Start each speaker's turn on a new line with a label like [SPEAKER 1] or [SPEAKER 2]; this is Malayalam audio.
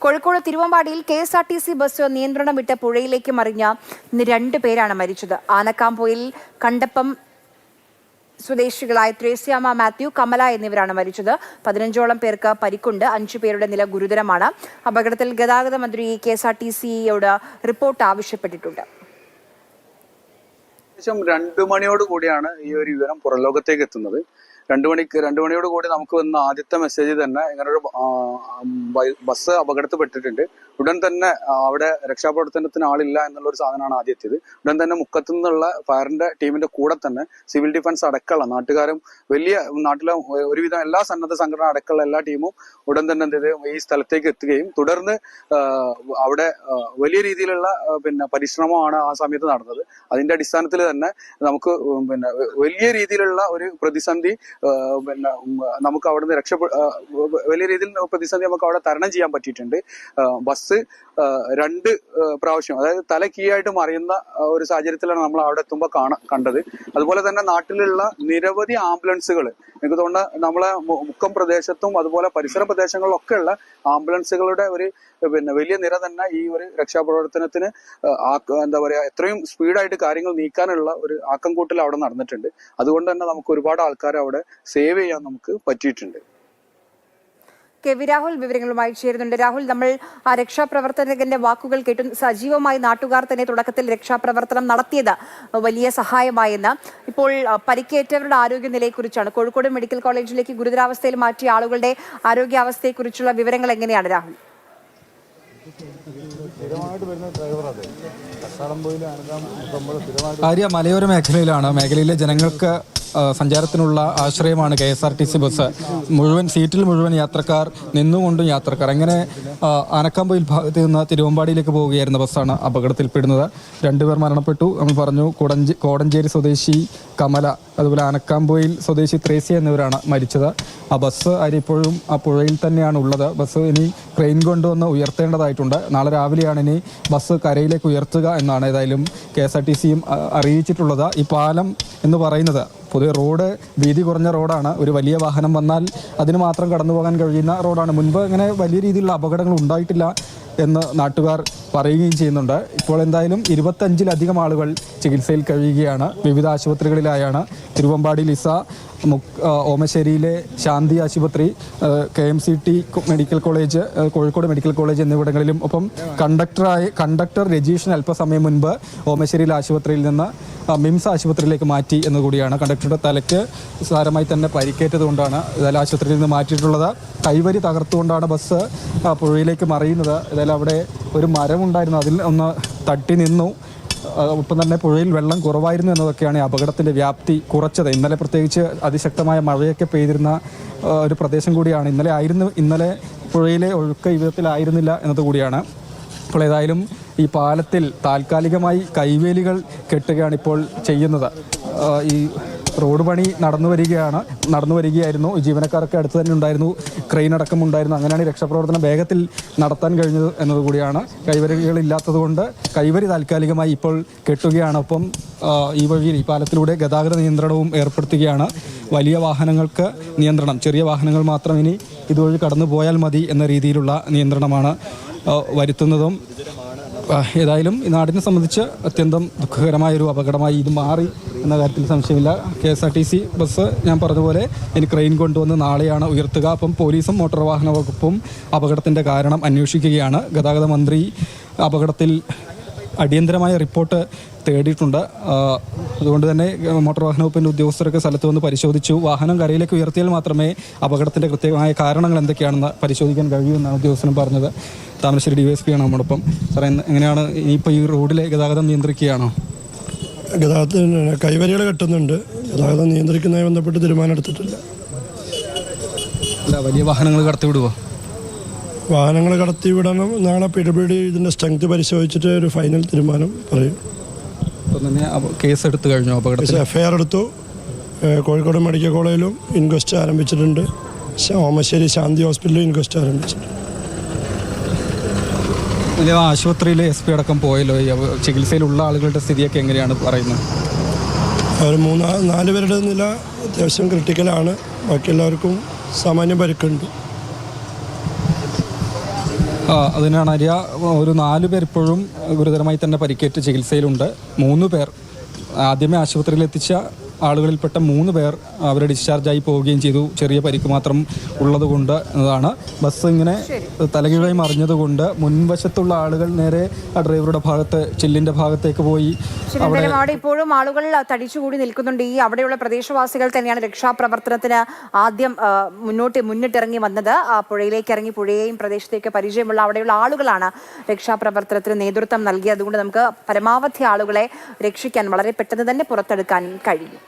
[SPEAKER 1] കോഴിക്കോട് തിരുവമ്പാടിയിൽ KSRTC ബസ് നിയന്ത്രണം വിട്ട് പുഴയിലേക്ക് മറിഞ്ഞ 2 പേരാണ് മരിച്ചത്. ആനക്കാംപൊയിൽ കണ്ടപ്പം സ്വദേശികളായ ത്രേസ്യാമ്മ മാത്യു, കമല എന്നിവരാണ് മരിച്ചത്. 15ഓളം പേർക്ക് പരിക്കുണ്ട്. 5 പേരുടെ നില ഗുരുതരമാണ്. അപകടത്തിൽ ഗതാഗത മന്ത്രി KSRTCയോട് റിപ്പോർട്ട് ആവശ്യപ്പെട്ടിട്ടുണ്ട്.
[SPEAKER 2] 2 മണിയോടുകൂടിയാണ് ഈ ഒരു വിവരം പുറംലോകത്തേക്ക് എത്തുന്നത്. 2 മണിയോട് കൂടി നമുക്ക് വന്ന ആദ്യത്തെ മെസ്സേജ് തന്നെ ഇങ്ങനൊരു ബസ് അപകടത്തിൽപ്പെട്ടിട്ടുണ്ട്. ഉടൻ തന്നെ അവിടെ രക്ഷാപ്രവർത്തനത്തിന് ആളില്ല എന്നുള്ളൊരു സാധനമാണ് ആദ്യം എത്തിയത്. ഉടൻ തന്നെ മുക്കത്തു നിന്നുള്ള ഫയറിന്റെ ടീമിന്റെ കൂടെ തന്നെ സിവിൽ ഡിഫൻസ് അടക്കമുള്ള നാട്ടുകാരും നാട്ടിലെ ഒരുവിധം എല്ലാ സന്നദ്ധ സംഘടന അടക്കമുള്ള എല്ലാ ടീമും ഉടൻ തന്നെ ഈ സ്ഥലത്തേക്ക് എത്തുകയും തുടർന്ന് അവിടെ വലിയ രീതിയിലുള്ള പരിശ്രമമാണ് ആ സമയത്ത് നടന്നത്. അതിന്റെ അടിസ്ഥാനത്തിൽ തന്നെ നമുക്ക് വലിയ രീതിയിലുള്ള ഒരു പ്രതിസന്ധി നമുക്ക് അവിടുന്ന് വലിയ രീതിയിൽ പ്രതിസന്ധി നമുക്ക് അവിടെ തരണം ചെയ്യാൻ പറ്റിയിട്ടുണ്ട്. ബസ് 2 പ്രാവശ്യം, അതായത് തല കീഴായിട്ട് മറിയുന്ന ഒരു സാഹചര്യത്തിലാണ് നമ്മൾ അവിടെ എത്തുമ്പോൾ കണ്ടത്. അതുപോലെ തന്നെ നാട്ടിലുള്ള നിരവധി ആംബുലൻസുകൾ, എനിക്ക് തോന്നുന്നു നമ്മളെ മുക്കം പ്രദേശത്തും അതുപോലെ പരിസര പ്രദേശങ്ങളിലൊക്കെ ഉള്ള ആംബുലൻസുകളുടെ ഒരു വലിയ നിര തന്നെ ഈ ഒരു രക്ഷാപ്രവർത്തനത്തിന് എന്താ പറയാ എത്രയും സ്പീഡായിട്ട് കാര്യങ്ങൾ നീക്കാനുള്ള ഒരു ആക്കം കൂട്ടൽ അവിടെ നടന്നിട്ടുണ്ട്. അതുകൊണ്ട് തന്നെ നമുക്ക് ഒരുപാട് ആൾക്കാരെ അവിടെ സേവ് ചെയ്യാൻ നമുക്ക് പറ്റിയിട്ടുണ്ട്.
[SPEAKER 1] KV രാഹുൽ വിവരങ്ങളുമായി ചേരുന്നുണ്ട്. രാഹുൽ, നമ്മൾ ആ രക്ഷാപ്രവർത്തകന്റെ വാക്കുകൾ കേട്ടു. സജീവമായി നാട്ടുകാർ തന്നെ തുടക്കത്തിൽ രക്ഷാപ്രവർത്തനം നടത്തിയത് വലിയ സഹായമായെന്ന്. ഇപ്പോൾ പരിക്കേറ്റവരുടെ ആരോഗ്യനിലയെക്കുറിച്ചാണ്. കോഴിക്കോട് മെഡിക്കൽ കോളേജിലേക്ക് ഗുരുതരാവസ്ഥയിൽ മാറ്റിയ ആളുകളുടെ ആരോഗ്യാവസ്ഥയെക്കുറിച്ചുള്ള വിവരങ്ങൾ എങ്ങനെയാണ് രാഹുൽ?
[SPEAKER 3] മലയോര മേഖലയിലെ ജനങ്ങൾക്ക് സഞ്ചാരത്തിനുള്ള ആശ്രയമാണ് KSRTC ബസ്. സീറ്റിൽ മുഴുവൻ യാത്രക്കാർ, നിന്നുകൊണ്ടും യാത്രക്കാർ. അങ്ങനെ ആനക്കാംപൊയിൽ ഭാഗത്ത് നിന്ന് തിരുവമ്പാടിയിലേക്ക് പോവുകയായിരുന്ന ബസ്സാണ് അപകടത്തിൽപ്പെടുന്നത്. 2 പേർ മരണപ്പെട്ടു. നമ്മൾ പറഞ്ഞു, കോടഞ്ചേരി സ്വദേശി കമല, അതുപോലെ ആനക്കാംപൊയിൽ സ്വദേശി ത്രേസ്യ എന്നിവരാണ് മരിച്ചത്. ആ ബസ് ഇപ്പോഴും ആ പുഴയിൽ തന്നെയാണ് ഉള്ളത്. ബസ് ഇനി ക്രെയിൻ കൊണ്ടുവന്ന് ഉയർത്തേണ്ടതായിട്ടുണ്ട്. നാളെ രാവിലെയാണ് ഇനി ബസ് കരയിലേക്ക് ഉയർത്തുക എന്നാണ് ഏതായാലും KSRTCയും അറിയിച്ചിട്ടുള്ളത്. ഈ പാലം എന്ന് പറയുന്നത് പൊതുവെ റോഡ് വീതി കുറഞ്ഞ റോഡാണ്. ഒരു വലിയ വാഹനം വന്നാൽ അതിന് മാത്രം കടന്നു പോകാൻ കഴിയുന്ന റോഡാണ്. മുൻപ് അങ്ങനെ വലിയ രീതിയിലുള്ള അപകടങ്ങൾ ഉണ്ടായിട്ടില്ല എന്ന് നാട്ടുകാർ പറയുകയും ചെയ്യുന്നുണ്ട്. ഇപ്പോൾ എന്തായാലും 25ലധികം ആളുകൾ ചികിത്സയിൽ കഴിയുകയാണ്. വിവിധ ആശുപത്രികളിലായാണ്. തിരുവമ്പാടി ലിസ, ഓമശ്ശേരിയിലെ ശാന്തി ആശുപത്രി, KMCT medical college, Kozhikode medical college എന്നിവിടങ്ങളിലും. ഒപ്പം കണ്ടക്ടർ രജീഷിന് അല്പസമയം മുൻപ് ഓമശ്ശേരിയിലെ ആശുപത്രിയിൽ നിന്ന് മിംസ് ആശുപത്രിയിലേക്ക് മാറ്റി എന്നുകൂടിയാണ്. കണ്ടക്ടറുടെ തലയ്ക്ക് സാരമായി തന്നെ പരിക്കേറ്റതുകൊണ്ടാണ് ഇതെല്ലാം ആശുപത്രിയിൽ നിന്ന് മാറ്റിയിട്ടുള്ളത്. കൈവരി തകർത്തുകൊണ്ടാണ് ബസ് പുഴയിലേക്ക് മറിയുന്നത്. ഇതെല്ലാം അവിടെ ഒരു മരമുണ്ടായിരുന്നു, അതിൽ ഒന്ന് തട്ടി നിന്നു. ഒപ്പം തന്നെ പുഴയിൽ വെള്ളം കുറവായിരുന്നു എന്നതൊക്കെയാണ് ഈ അപകടത്തിൻ്റെ വ്യാപ്തി കുറച്ചത്. ഇന്നലെ പ്രത്യേകിച്ച് അതിശക്തമായ മഴയൊക്കെ പെയ്തിരുന്ന ഒരു പ്രദേശം കൂടിയാണ്. ഇന്നലെ പുഴയിലെ ഒഴുക്ക് ഈ വിധത്തിലായിരുന്നില്ല എന്നതുകൂടിയാണ്. അപ്പോൾ ഏതായാലും ഈ പാലത്തിൽ താൽക്കാലികമായി കൈവേലികൾ കെട്ടുകയാണ് ഇപ്പോൾ ചെയ്യുന്നത്. ഈ റോഡ് പണി നടന്നു വരികയായിരുന്നു. ജീവനക്കാരൊക്കെ അടുത്ത് തന്നെ ഉണ്ടായിരുന്നു, ക്രെയിൻ അടക്കം ഉണ്ടായിരുന്നു. അങ്ങനെയാണ് ഈ രക്ഷാപ്രവർത്തനം വേഗത്തിൽ നടത്താൻ കഴിഞ്ഞത് എന്നതുകൂടിയാണ്. കൈവരികളില്ലാത്തത് കൊണ്ട് കൈവരി താൽക്കാലികമായി ഇപ്പോൾ കെട്ടുകയാണ്. ഒപ്പം ഈ പാലത്തിലൂടെ ഗതാഗത നിയന്ത്രണവും ഏർപ്പെടുത്തുകയാണ്. വലിയ വാഹനങ്ങൾക്ക് നിയന്ത്രണം, ചെറിയ വാഹനങ്ങൾ മാത്രം ഇനി ഇതുവഴി കടന്നു പോയാൽ മതി എന്ന രീതിയിലുള്ള നിയന്ത്രണമാണ് വരുത്തുന്നതും. ഏതായാലും ഈ നാടിനെ സംബന്ധിച്ച് അത്യന്തം ദുഃഖകരമായൊരു അപകടമായി ഇത് മാറി എന്ന കാര്യത്തിൽ സംശയമില്ല. KSRTC ബസ് ഞാൻ പറഞ്ഞതുപോലെ ഇനി ക്രെയിൻ കൊണ്ടുവന്ന് നാളെയാണ് ഉയർത്തുക. അപ്പം പോലീസും മോട്ടോർ വാഹന വകുപ്പും അപകടത്തിൻ്റെ കാരണം അന്വേഷിക്കുകയാണ്. ഗതാഗത മന്ത്രി അപകടത്തിൽ അടിയന്തരമായ റിപ്പോർട്ട് തേടിയിട്ടുണ്ട്. അതുകൊണ്ട് തന്നെ മോട്ടോർ വാഹന വകുപ്പിൻ്റെ ഉദ്യോഗസ്ഥരൊക്കെ സ്ഥലത്ത് വന്ന് പരിശോധിച്ചു. വാഹനം കരയിലേക്ക് ഉയർത്തിയാൽ മാത്രമേ അപകടത്തിൻ്റെ കൃത്യമായ കാരണങ്ങൾ എന്തൊക്കെയാണെന്ന് പരിശോധിക്കാൻ കഴിയുമെന്നാണ് ഉദ്യോഗസ്ഥനും പറഞ്ഞത്. താമരശ്ശേരി DYSP ആണ് നമ്മോടൊപ്പം. സാറേ, എങ്ങനെയാണ് ഇനിയിപ്പോൾ ഈ റോഡിലെ ഗതാഗതം നിയന്ത്രിക്കുകയാണോ?
[SPEAKER 4] ഗതാഗതത്തിന് കൈവരികൾ കെട്ടുന്നുണ്ട്. ഗതാഗതം നിയന്ത്രിക്കുന്നതുമായി ബന്ധപ്പെട്ട് തീരുമാനം എടുത്തിട്ടില്ല.
[SPEAKER 3] അല്ല, വലിയ വാഹനങ്ങൾ കടത്തിവിടുമോ?
[SPEAKER 4] വാഹനങ്ങൾ കടത്തിവിടണം. നാളെ PWD ഇതിൻ്റെ സ്ട്രെങ്ത് പരിശോധിച്ചിട്ട് ഒരു ഫൈനൽ തീരുമാനം പറയും.
[SPEAKER 3] അപ്പം തന്നെ കേസ് എടുത്തു കഴിഞ്ഞു? അപകടത്തിൽ
[SPEAKER 4] FIR എടുത്തു. കോഴിക്കോട് മെഡിക്കൽ കോളേജിലും ഇൻക്വസ്റ്റ് ആരംഭിച്ചിട്ടുണ്ട്. ഓമശ്ശേരി ശാന്തി ഹോസ്പിറ്റലിലും ഇൻക്വസ്റ്റ് ആരംഭിച്ചിട്ടുണ്ട്.
[SPEAKER 3] ആശുപത്രിയിൽ SP അടക്കം പോയല്ലോ. ചികിത്സയിലുള്ള ആളുകളുടെ സ്ഥിതിയൊക്കെ എങ്ങനെയാണ് പറയുന്നത്?
[SPEAKER 4] ഒരു 3-4 പേരുടെ നില അത്യാവശ്യം ക്രിട്ടിക്കലാണ്. ബാക്കി എല്ലാവർക്കും സാമാന്യം പരിക്കുണ്ട്.
[SPEAKER 3] അതിനാണ് ഒരു 4 പേർ ഇപ്പോഴും ഗുരുതരമായി തന്നെ പരിക്കേറ്റ് ചികിത്സയിലുണ്ട്. 3 പേർ ആദ്യമേ ആശുപത്രിയിൽ എത്തിച്ച ആളുകളിൽപ്പെട്ട 3 പേർ അവരെ ഡിസ്ചാർജായി പോവുകയും ചെയ്തു. ചെറിയ പരിക്ക് മാത്രം ഉള്ളതുകൊണ്ട് എന്നതാണ്. ബസ് ഇങ്ങനെ തലകീഴായി മറിഞ്ഞതുകൊണ്ട് മുൻവശത്തുള്ള ആളുകൾ നേരെ ആ ഡ്രൈവറുടെ ഭാഗത്ത് ചില്ലിന്റെ ഭാഗത്തേക്ക് പോയി.
[SPEAKER 1] അവിടെ ഇപ്പോഴും ആളുകൾ തടിച്ചുകൂടി നിൽക്കുന്നുണ്ട്. ഈ അവിടെയുള്ള പ്രദേശവാസികൾ തന്നെയാണ് രക്ഷാപ്രവർത്തനത്തിന് ആദ്യം മുന്നിട്ടിറങ്ങി വന്നത്. പുഴയിലേക്ക് ഇറങ്ങി പുഴയെയും പ്രദേശത്തേക്ക് പരിചയമുള്ള അവിടെയുള്ള ആളുകളാണ് രക്ഷാപ്രവർത്തനത്തിന് നേതൃത്വം നൽകിയത്. അതുകൊണ്ട് നമുക്ക് പരമാവധി ആളുകളെ രക്ഷിക്കാൻ വളരെ പെട്ടെന്ന് തന്നെ പുറത്തെടുക്കാൻ കഴിയും.